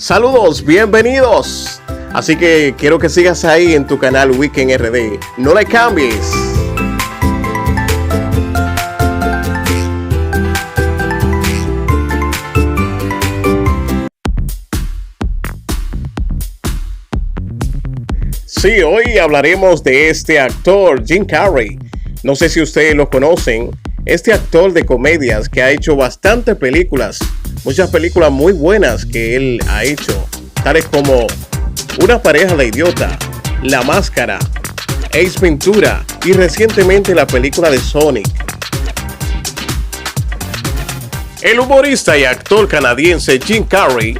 Saludos, bienvenidos. Así que quiero que sigas ahí en tu canal Weekend RD. No le cambies. Sí, hoy hablaremos de este actor, Jim Carrey. No sé si ustedes lo conocen. Este actor de comedias que ha hecho bastantes películas. Muchas películas muy buenas que él ha hecho. Tales como Una pareja de idiota, La Máscara, Ace Ventura y recientemente la película de Sonic. El humorista y actor canadiense Jim Carrey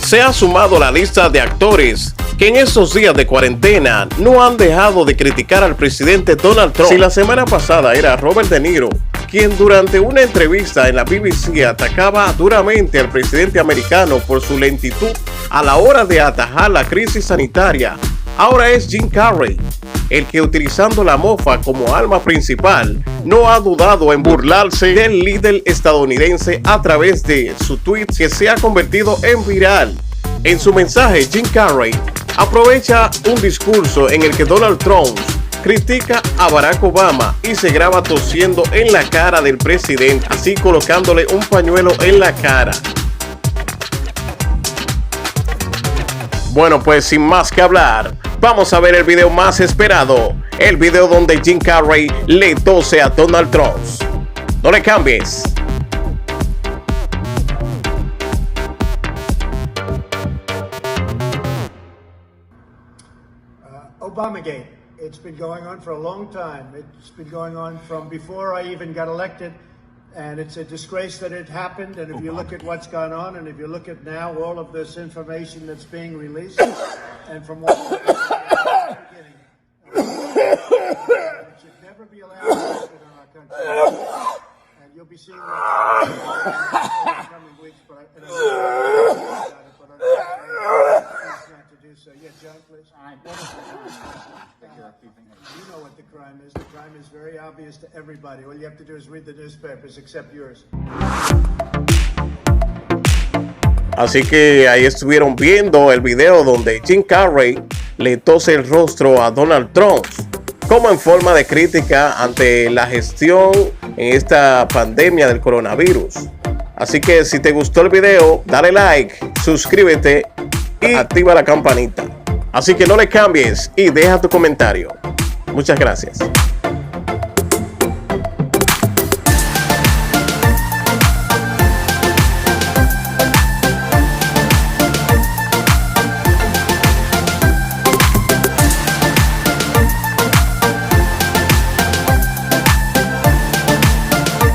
se ha sumado a la lista de actores que en estos días de cuarentena no han dejado de criticar al presidente Donald Trump. Si la semana pasada era Robert De Niro quien durante una entrevista en la BBC atacaba duramente al presidente americano por su lentitud a la hora de atajar la crisis sanitaria, ahora es Jim Carrey, el que utilizando la mofa como arma principal, no ha dudado en burlarse del líder estadounidense a través de su tweet que se ha convertido en viral. En su mensaje, Jim Carrey aprovecha un discurso en el que Donald Trump critica a Barack Obama y se graba tosiendo en la cara del presidente, así colocándole un pañuelo en la cara. Bueno, pues sin más que hablar, vamos a ver el video más esperado, el video donde Jim Carrey le tose a Donald Trump. No le cambies. Obamagate. It's been going on for a long time. It's been going on from before I even got elected, and it's a disgrace that it happened. And if you look at what's gone on, and if you look at now all of this information that's being released, and from what beginning, it should never be allowed to happen in our country. And you'll be seeing that in the coming weeks. But I not to do so. Yeah, John, please. You know what the crime is. The crime is very obvious to everybody. All you have to do is read the newspapers, except yours. Así que ahí estuvieron viendo el video donde Jim Carrey le tose el rostro a Donald Trump, como en forma de crítica ante la gestión en esta pandemia del coronavirus. Así que si te gustó el video, dale like, suscríbete y activa la campanita. Así que no le cambies y deja tu comentario. Muchas gracias.